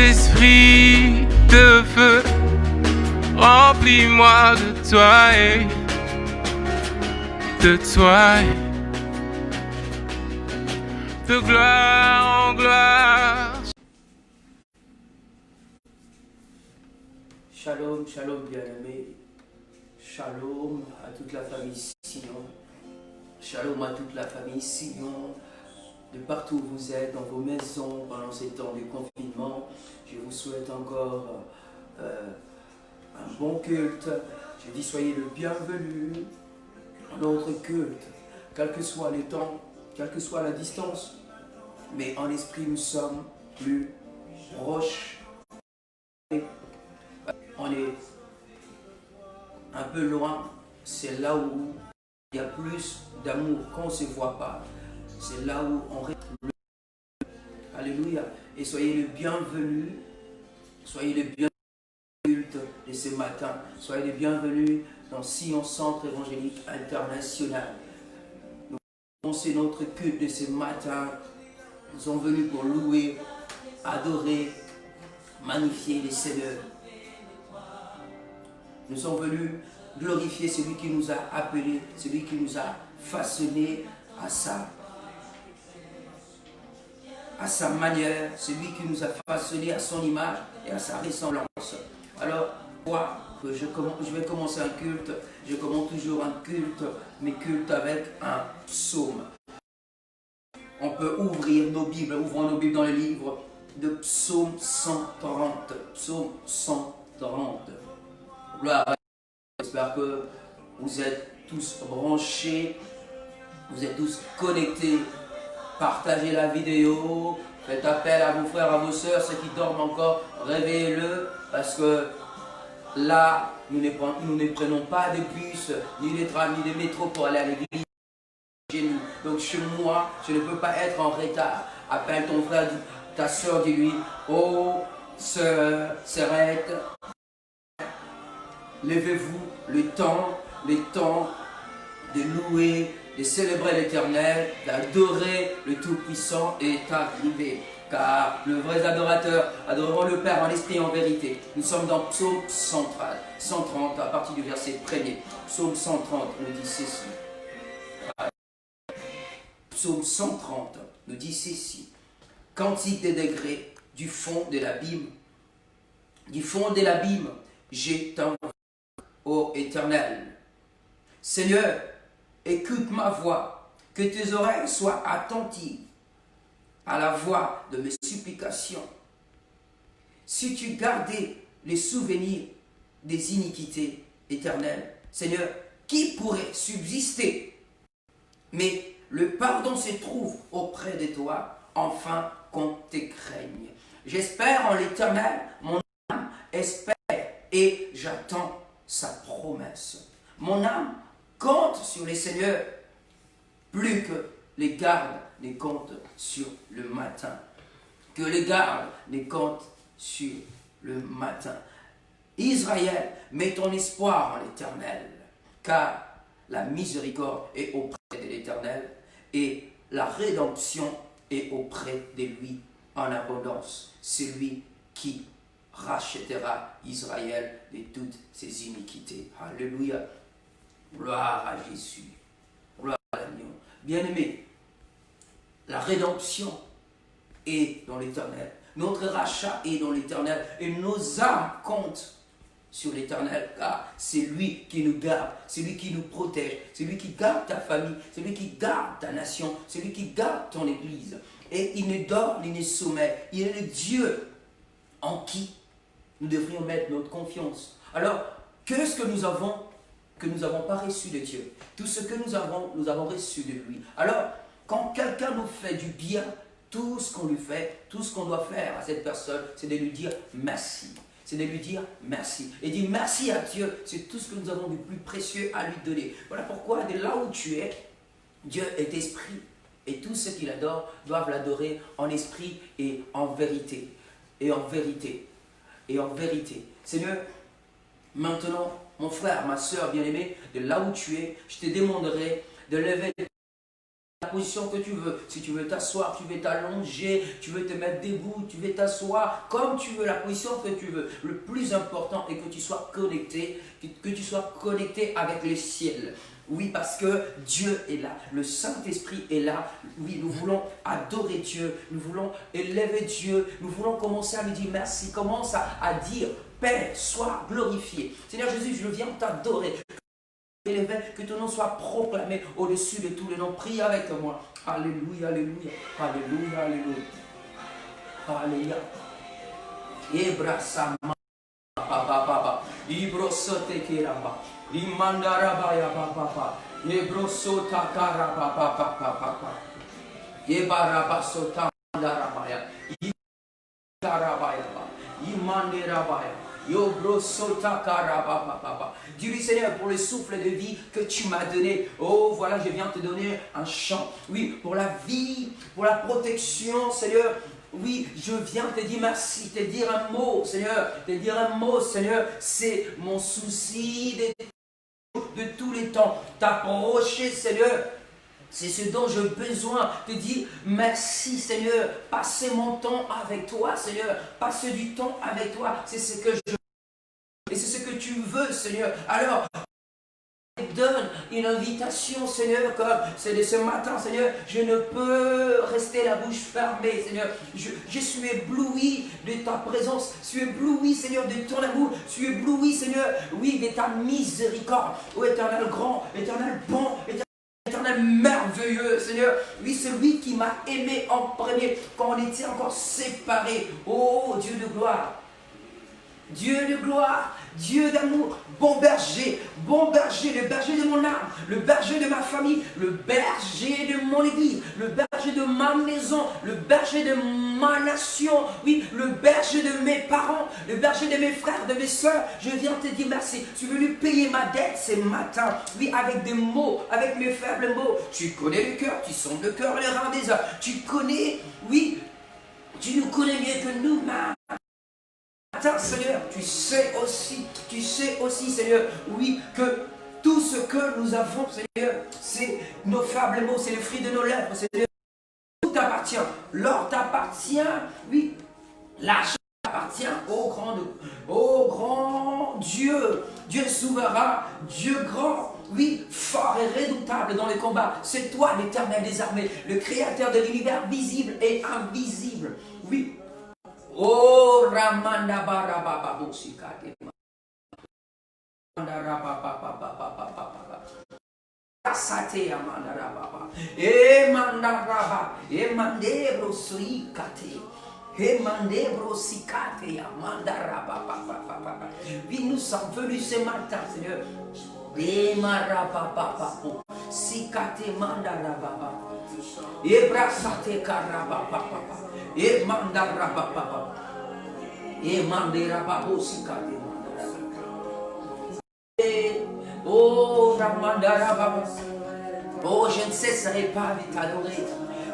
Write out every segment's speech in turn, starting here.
Saint-Esprit de feu, remplis-moi de toi et de toi, de gloire en gloire. Shalom, shalom bien-aimés. Shalom à toute la famille Sion. Shalom à toute la famille Sion. De partout où vous êtes, dans vos maisons, pendant ces temps de confinement, je vous souhaite encore un bon culte. Je dis soyez le bienvenu à notre culte, quel que soit les temps, quelle que soit la distance. Mais en esprit, nous sommes plus proches. On est un peu loin, c'est là où il y a plus d'amour qu'on ne se voit pas. C'est là où on reste. Alléluia. Et soyez les bienvenus. Soyez les bienvenus culte de ce matin. Soyez les bienvenus dans Sion Centre Évangélique International. Nous commençons notre culte de ce matin. Nous sommes venus pour louer, adorer, magnifier les Seigneurs. Nous sommes venus glorifier celui qui nous a appelés, celui qui nous a façonnés à sa manière, celui qui nous a façonnés à son image et à sa ressemblance. Alors, moi, je vais commencer un culte, je commence toujours un culte, mes cultes avec un psaume. On peut ouvrir nos Bibles, ouvrons nos Bibles dans le livre de Psaume 130. Psaume 130. Gloire à Dieu. J'espère que vous êtes tous branchés, vous êtes tous connectés. Partagez la vidéo, faites appel à vos frères, à vos sœurs, ceux qui dorment encore, réveillez-le, parce que là, nous ne prenons pas de bus, ni des trams, ni des métros pour aller à l'église. Donc chez moi, je ne peux pas être en retard. Appelle ton frère, ta sœur, dis-lui, oh, sœur, sœurette, levez-vous, le temps de louer, de célébrer l'Éternel, d'adorer le Tout-Puissant est arrivé. Car le vrai adorateur adoreront le Père en esprit et en vérité. Nous sommes dans Psaume 130 à partir du verset 1er. Psaume 130 nous dit ceci. Psaume 130 nous dit ceci. Cantique des degrés du fond de l'abîme. Du fond de l'abîme, j'étends ô Éternel. Seigneur, écoute ma voix, que tes oreilles soient attentives à la voix de mes supplications. Si tu gardais les souvenirs des iniquités éternelles, Seigneur, qui pourrait subsister? Mais le pardon se trouve auprès de toi, enfin qu'on te craigne. J'espère en l'Éternel, mon âme espère et j'attends sa promesse. Mon âme compte sur les seigneurs, plus que les gardes ne comptent sur le matin. Que les gardes ne comptent sur le matin. Israël, mets ton espoir en l'Éternel, car la miséricorde est auprès de l'Éternel et la rédemption est auprès de lui en abondance. C'est lui qui rachètera Israël de toutes ses iniquités. Alléluia. Gloire à Jésus. Gloire à l'agneau. Bien-aimés, la rédemption est dans l'Éternel. Notre rachat est dans l'Éternel. Et nos âmes comptent sur l'Éternel, car c'est lui qui nous garde, c'est lui qui nous protège, c'est lui qui garde ta famille, c'est lui qui garde ta nation, c'est lui qui garde ton église. Et il ne dort ni ne sommeille. Il est le Dieu en qui nous devrions mettre notre confiance. Alors, qu'est-ce que nous avons pas reçu de Dieu? Tout ce que nous avons reçu de lui. Alors, quand quelqu'un nous fait du bien, tout ce qu'on lui fait, tout ce qu'on doit faire à cette personne, c'est de lui dire merci. C'est de lui dire merci. Et dire merci à Dieu, c'est tout ce que nous avons de plus précieux à lui donner. Voilà pourquoi, de là où tu es, Dieu est esprit. Et tous ceux qui l'adorent doivent l'adorer en esprit et en vérité. Et en vérité. Et en vérité. Seigneur, maintenant, mon frère, ma soeur bien-aimée, de là où tu es, je te demanderai de lever la position que tu veux. Si tu veux t'asseoir, tu veux t'allonger, tu veux te mettre debout, tu veux t'asseoir, comme tu veux, la position que tu veux. Le plus important est que tu sois connecté, que tu sois connecté avec le ciel. Oui, parce que Dieu est là, le Saint-Esprit est là. Oui, nous voulons adorer Dieu, nous voulons élever Dieu, nous voulons commencer à lui dire merci. Commence à dire, Père, sois glorifié. Seigneur Jésus, je viens t'adorer. Que ton nom soit proclamé au-dessus de tous les noms. Prie avec moi. Alléluia, alléluia, alléluia, alléluia. Alléluia. Ebrasama papa, ibrosote kiraba, imandarabaya papa, ebrosota karaba papa, ebarabasota darabaya, ikarabaya, imanderabaya. Dis-lui Seigneur pour le souffle de vie que tu m'as donné. Oh voilà, je viens te donner un chant. Oui, pour la vie, pour la protection Seigneur. Oui, je viens te dire merci, te dire un mot Seigneur. Te dire un mot Seigneur. C'est mon souci de tous les temps. T'approcher Seigneur. C'est ce dont j'ai besoin, te dire merci Seigneur, passer mon temps avec toi Seigneur, passer du temps avec toi, c'est ce que je veux et c'est ce que tu veux Seigneur. Alors, je te donne une invitation Seigneur, comme c'est de ce matin Seigneur, je ne peux rester la bouche fermée Seigneur, je suis ébloui de ta présence, je suis ébloui Seigneur de ton amour, je suis ébloui Seigneur, oui de ta miséricorde, ô Éternel grand, Éternel bon, Éternel merveilleux, Seigneur. Oui, c'est lui qui m'a aimé en premier quand on était encore séparés. Oh, Dieu de gloire. Dieu de gloire, Dieu d'amour, bon berger, le berger de mon âme, le berger de ma famille, le berger de mon église, le berger de ma maison, le berger de ma nation, oui, le berger de mes parents, le berger de mes frères, de mes soeurs. Je viens te dire merci. Tu veux lui payer ma dette ce matin, oui, avec des mots, avec mes faibles mots. Tu connais le cœur, tu sondes le cœur et les reins des hommes. Tu connais, oui, tu nous connais mieux que nous-mêmes. Seigneur, tu sais aussi, Seigneur, oui, que tout ce que nous avons, Seigneur, c'est nos faibles mots, c'est le fruit de nos lèvres, Seigneur. Tout t'appartient, l'or t'appartient, oui, l'argent t'appartient au grand Dieu, Dieu souverain, Dieu grand, oui, fort et redoutable dans les combats. C'est toi l'Éternel des armées, le créateur de l'univers visible et invisible, oui. Oh Ramanda Barababa Bosikate. Sate Amanda Rababa. Emanda Raba. Emandebro Suikate. Emandebro Sikate Amanda Rababa. Oui, nous sommes venus ce matin, Seigneur. Emarababa. Sikate Manda Rababa. Ebrasate Karababa. Et mandara papa, et mandera papa sikate mandara. Oh ramandara papa, oh je ne cesserai pas de t'adorer.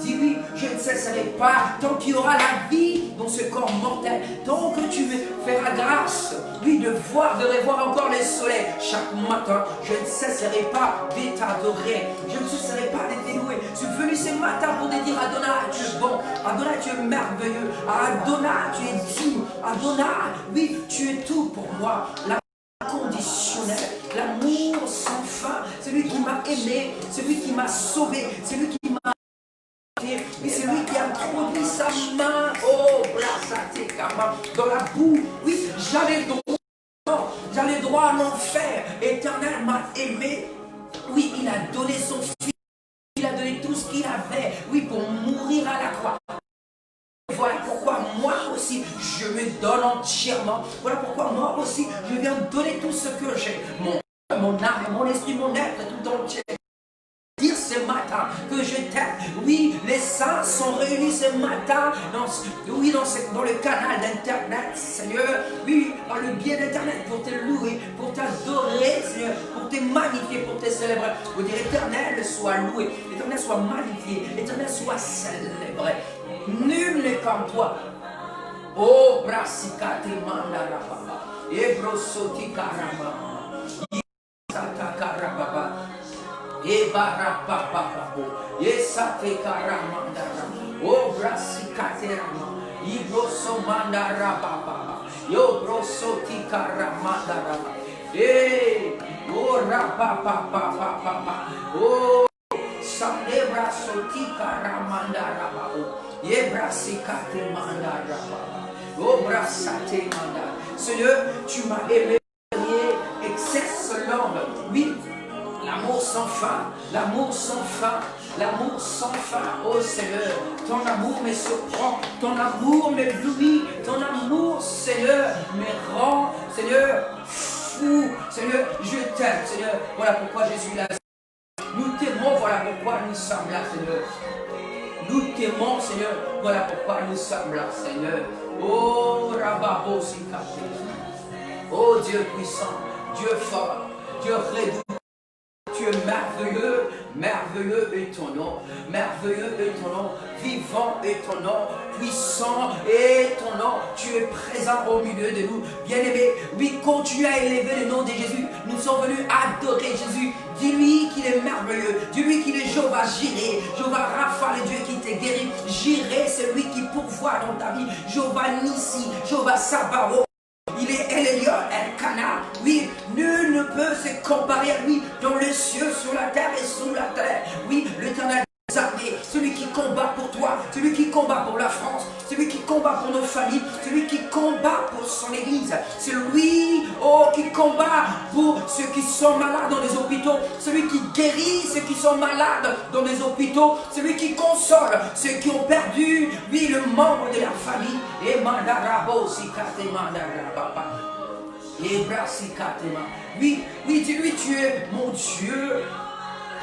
Dis-lui, je ne cesserai pas tant qu'il y aura la vie dans ce corps mortel, tant que tu me feras grâce, oui, de revoir encore le soleil chaque matin. Je ne cesserai pas de t'adorer, je ne cesserai pas de t'élouer. Je suis venu ce matin pour te dire Adonai, tu es bon, Adonai, tu es merveilleux, Adonai, tu es digne, Adonai, oui, tu es tout pour moi. La conditionnel, l'amour sans fin, celui qui m'a aimé, celui qui m'a sauvé, celui qui m'a et c'est lui qui a introduit sa main, oh, dans la boue. Oui, j'allais droit à l'enfer. Éternel m'a aimé. Oui, il a donné son fils. Il a donné tout ce qu'il avait. Oui, pour mourir à la croix. Voilà pourquoi moi aussi, je me donne entièrement. Voilà pourquoi moi aussi, je viens donner tout ce que j'ai. Mon âme, mon esprit, mon être tout entier. Dire ce matin que je t'aime. Oui, les saints sont réunis ce matin dans le canal d'internet, Seigneur. Oui, par le biais d'internet pour te louer, pour t'adorer, Seigneur, pour te magnifier, pour te célébrer. Pour dire Éternel soit loué, Éternel soit magnifié, Éternel soit célébré. Nul n'est comme toi. Oh, brasikate mandara papa, ebrosoti karama, sata karababa. E barapapapabo. E sate karamandara. O brasikaterama. Ibroso mandara baba. Yo broso tikaramandara. E o rapapapapapa. O sandebra sotika ramandara baba. E brasikate mandara baba. O brasate mandara. Seigneur, tu m'as aimé. Excesse l'homme. Oui. L'amour sans fin, l'amour sans fin, l'amour sans fin, oh Seigneur, ton amour me surprend, ton amour m'éblouit, ton amour, Seigneur, me rend, Seigneur, fou, Seigneur, je t'aime, Seigneur, voilà pourquoi je suis là. Nous t'aimons, voilà pourquoi nous sommes là, Seigneur. Nous t'aimons, Seigneur, voilà pourquoi nous sommes là, Seigneur. Oh, Rababo Sikate, oh Dieu puissant, Dieu fort, Dieu rédoux. Tu es merveilleux, merveilleux est ton nom, merveilleux est ton nom, vivant est ton nom, puissant est ton nom, tu es présent au milieu de nous, bien-aimé, oui, continue à élever le nom de Jésus, nous sommes venus adorer Jésus, dis-lui qu'il est merveilleux, dis-lui qu'il est Jéhovah Jireh, Jéhovah Rapha, le Dieu qui te guérit, Jireh, c'est lui qui pourvoit dans ta vie, Jéhovah Nissi, Jéhovah Sabaoth. Il est Elion, Elkana. Oui, nul ne peut se comparer à lui dans les cieux, sur la terre et sous la terre. Oui, l'Éternel des armées, celui qui combat pour toi, celui qui combat pour la France, celui qui combat pour nos familles, celui qui combat pour son église. C'est lui, oh, qui combat pour ceux qui sont malades dans les hôpitaux, celui qui guérit ceux qui sont malades dans les hôpitaux, celui qui console ceux qui ont perdu, oui, le membre de la famille. Et mandarabo sikate mandarababa. Et brasikatema. Oui, oui, dis-lui, tu es mon Dieu.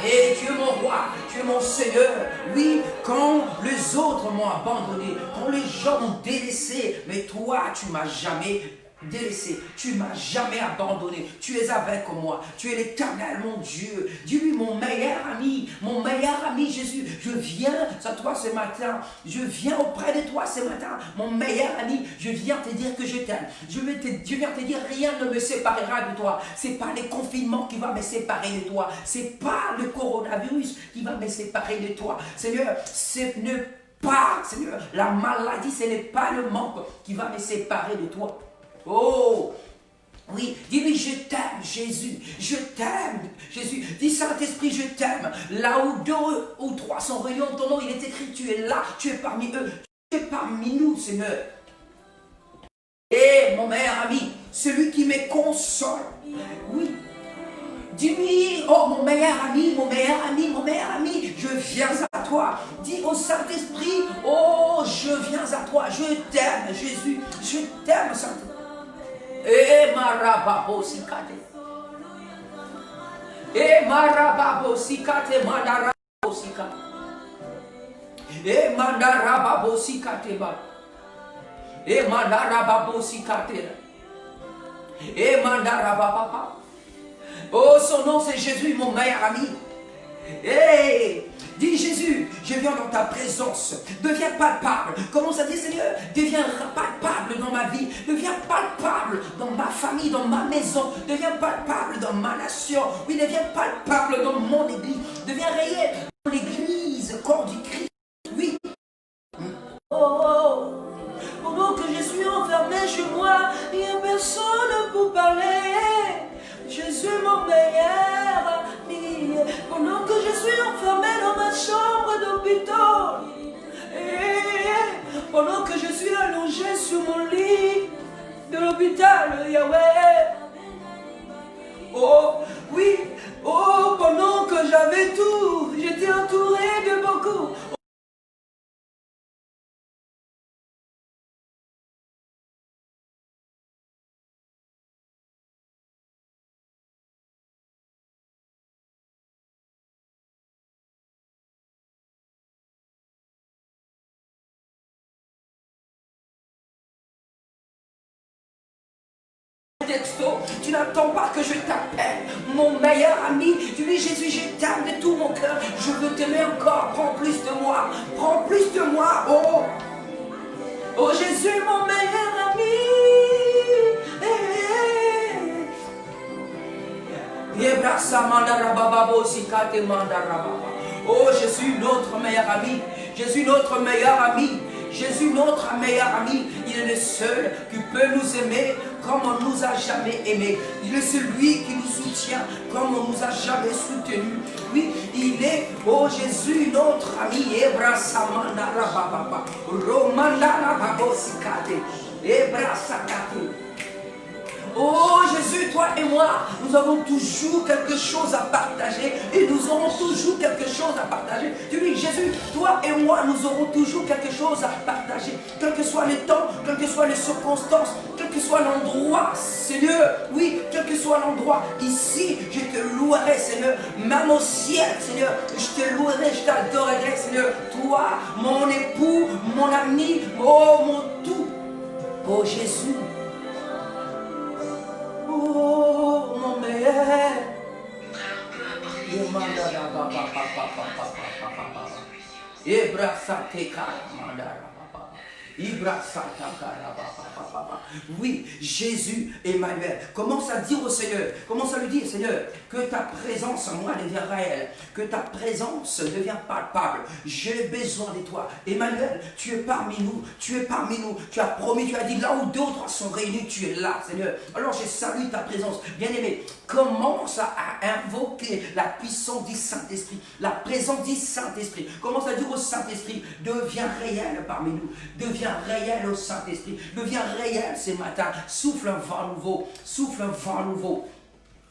Et tu es mon roi, tu es mon Seigneur. Oui, quand les autres m'ont abandonné, quand les gens m'ont délaissé, mais toi, tu m'as jamais délaissé, tu m'as jamais abandonné, tu es avec moi, tu es l'Éternel, mon Dieu. Dis-lui, mon meilleur ami Jésus, je viens à toi ce matin, je viens auprès de toi ce matin, mon meilleur ami, je viens te dire que je t'aime, je viens te dire rien ne me séparera de toi, c'est pas le confinement qui va me séparer de toi, c'est pas le coronavirus qui va me séparer de toi, Seigneur, c'est ne pas, Seigneur, la maladie, ce n'est pas le manque qui va me séparer de toi. Oh, oui, dis-lui, je t'aime, Jésus, je t'aime, Jésus. Dis, Saint-Esprit, je t'aime. Là où 2 ou 3 sont réunis en ton nom, il est écrit, tu es là, tu es parmi eux, tu es parmi nous, Seigneur. Et mon meilleur ami, celui qui me console, oui. Dis-lui, oh mon meilleur ami, je viens à toi. Dis au Saint-Esprit, oh je viens à toi, je t'aime, Jésus, je t'aime, Saint-Esprit. Et marababo sikate. Et marababo sikate mandarabo sikate. Et mandarababo sikate ba. Et mandarababo sikate. Et mandarababa. Oh, son nom c'est Jésus, mon meilleur ami. Hey, dis Jésus, je viens dans ta présence, deviens palpable. Commence à dire Seigneur, deviens palpable dans ma vie, deviens palpable dans ma famille, dans ma maison, deviens palpable dans ma nation, oui, deviens palpable dans mon église, deviens réel dans l'église, corps du Christ, oui. Oh, pendant que je suis enfermé chez moi, il n'y a personne pour parler. Jésus, mon meilleur ami, pendant que je suis enfermé dans ma chambre d'hôpital, et pendant que je suis allongé sur mon lit de l'hôpital, Yahweh, oh oui, oh pendant que j'avais tout, j'étais entouré de beaucoup. Tu n'attends pas que je t'appelle mon meilleur ami. Tu dis Jésus, je t'aime de tout mon cœur. Je veux t'aimer encore. Prends plus de moi. Prends plus de moi. Oh, oh Jésus, mon meilleur ami. Oh, Jésus, notre meilleur ami. Jésus, notre meilleur ami. Jésus, notre meilleur ami, il est le seul qui peut nous aimer comme on nous a jamais aimés. Il est celui qui nous soutient comme on nous a jamais soutenus. Oui, il est, oh Jésus, notre ami. Oh Jésus, toi et moi, nous avons toujours quelque chose à partager et nous aurons toujours quelque chose à partager. Tu dis, Jésus, toi et moi, nous aurons toujours quelque chose à partager. Quel que soit le temps, quelles que soient les circonstances, quel que soit l'endroit, Seigneur, oui, quel que soit l'endroit, ici, je te louerai, Seigneur, même au ciel, Seigneur, je te louerai, je t'adorerai, Seigneur, toi, mon époux, mon ami, oh mon tout, oh Jésus. Oh, mon meilleur. Oui, Jésus, Emmanuel. Commence à dire au Seigneur, commence à lui dire, Seigneur, que ta présence en moi devient réelle, que ta présence devient palpable. J'ai besoin de toi. Emmanuel, tu es parmi nous, tu es parmi nous. Tu as promis, tu as dit, là où d'autres sont réunis, tu es là, Seigneur. Alors je salue ta présence. Bien-aimé, commence à invoquer la puissance du Saint-Esprit, la présence du Saint-Esprit. Commence à dire au Saint-Esprit, deviens réel parmi nous, deviens réel au Saint-Esprit, deviens réel ce matin. Souffle un vent nouveau, souffle un vent nouveau.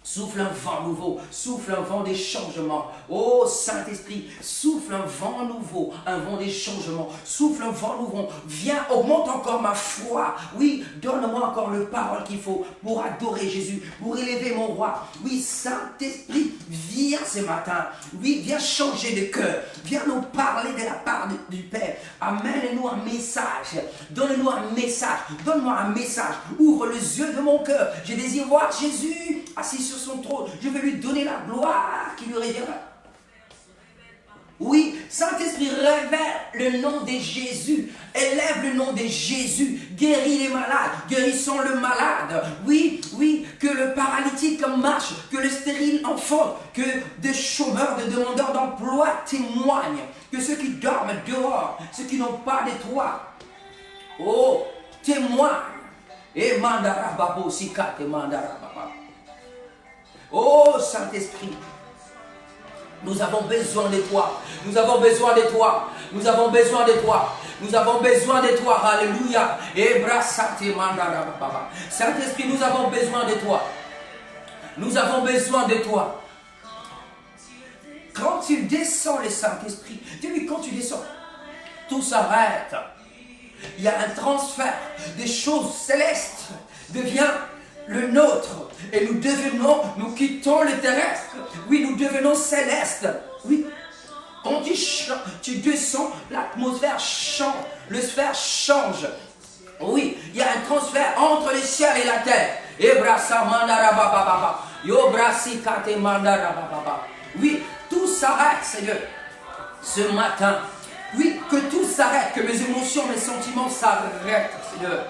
Souffle un vent nouveau, souffle un vent des changements. Oh Saint-Esprit, souffle un vent nouveau, un vent des changements. Souffle un vent nouveau. Viens, augmente encore ma foi. Oui, donne-moi encore le parole qu'il faut pour adorer Jésus, pour élever mon roi. Oui, Saint-Esprit, viens ce matin. Oui, viens changer de cœur. Viens nous parler de la part du Père. Amène-nous un message. Donne-nous un message. Donne-moi un message. Ouvre les yeux de mon cœur. Je désire voir Jésus assis sur son trône. Je vais lui donner la gloire qui lui reviendra. Oui, Saint-Esprit, révèle le nom de Jésus. Élève le nom de Jésus. Guéris les malades. Guérissons le malade. Oui, oui, que le paralytique marche. Que le stérile enfante. Que des chômeurs, des demandeurs d'emploi témoignent. Que ceux qui dorment dehors, ceux qui n'ont pas de toit, oh, témoignent. Et mandara babo sikate mandara baba. Oh Saint-Esprit, nous avons besoin de toi, nous avons besoin de toi, nous avons besoin de toi, nous avons besoin de toi, alléluia. Saint-Esprit, nous avons besoin de toi, nous avons besoin de toi. Quand tu descends le Saint-Esprit, dis-lui quand tu descends, tout s'arrête. Il y a un transfert des choses célestes, devient le nôtre. Et nous quittons le terrestre. Oui, nous devenons célestes. Oui. Quand tu descends, l'atmosphère change. Le sphère change. Oui, il y a un transfert entre le ciel et la terre. Oui, tout s'arrête, Seigneur. Ce matin. Oui, que tout s'arrête, que mes émotions, mes sentiments s'arrêtent, Seigneur.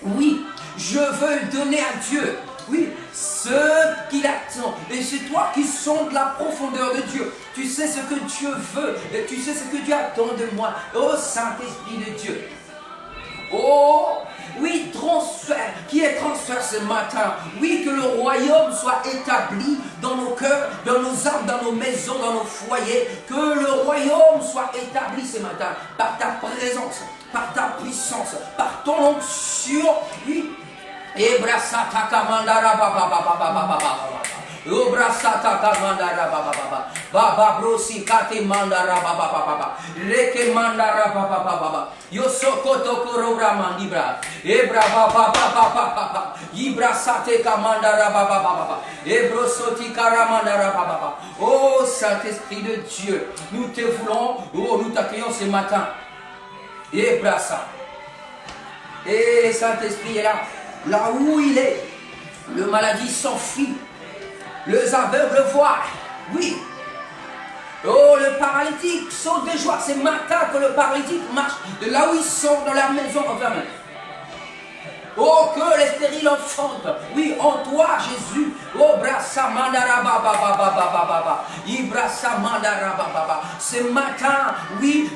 Oui, je veux donner à Dieu, oui, ce qu'il attend. Et c'est toi qui sondes la profondeur de Dieu. Tu sais ce que Dieu veut et tu sais ce que Dieu attend de moi. Oh Saint-Esprit de Dieu. Oh, oui, transfert. Qui est transfert ce matin? Oui, que le royaume soit établi dans nos cœurs, dans nos âmes, dans nos maisons, dans nos foyers. Que le royaume soit établi ce matin par ta présence, par ta puissance, par ton onction. Oui. Ebrasata kamandara baba baba baba baba. Obrasata kamandara baba baba. Baba brosi kate mandara baba baba. Reke mandara baba baba. Yosokoto korobra mandibra. Ebra baba baba baba. Ibrasate kamandara baba baba. Ebrosoti karamandara baba. Oh Saint-Esprit de Dieu, nous te voulons, oh nous t'accueillons ce matin. Ebrasa. Et Saint-Esprit est là. Là où il est, le maladie s'enfuit, les aveugles voient, oui. Oh, le paralytique saute de joie. C'est matin que le paralytique marche de là où ils sont dans la maison enfermée. Oh, que les stériles enfantent, oui, en toi, Jésus. Oh, brassa mandara baba baba baba baba. Ibrassa mandara baba. Ce matin, oui,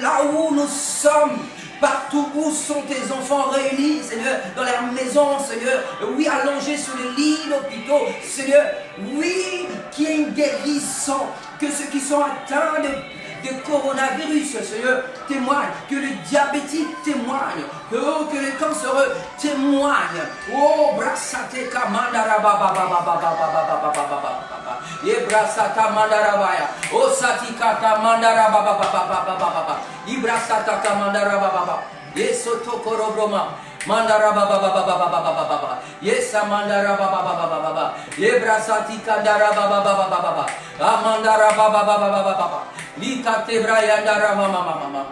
là où nous sommes, partout où sont tes enfants réunis, Seigneur, dans leur maison, Seigneur, oui, allongés sur les lits d'hôpitaux, Seigneur, oui, qu'il y ait une guérison, que ceux qui sont atteints de coronavirus, Seigneur, témoignent, que les diabétiques témoignent, que les cancéreux témoignent. Oh, brassate kamandara baba baba baba baba baba baba. Ibrasata mandarabaya. Oh, satikata mandara baba. Ibrasata kamandara baba. Yesoto korobroma. Mandara baba. Yesa mandara baba. Yebrasati kandara baba. Amandara baba. Likate brayandara mama.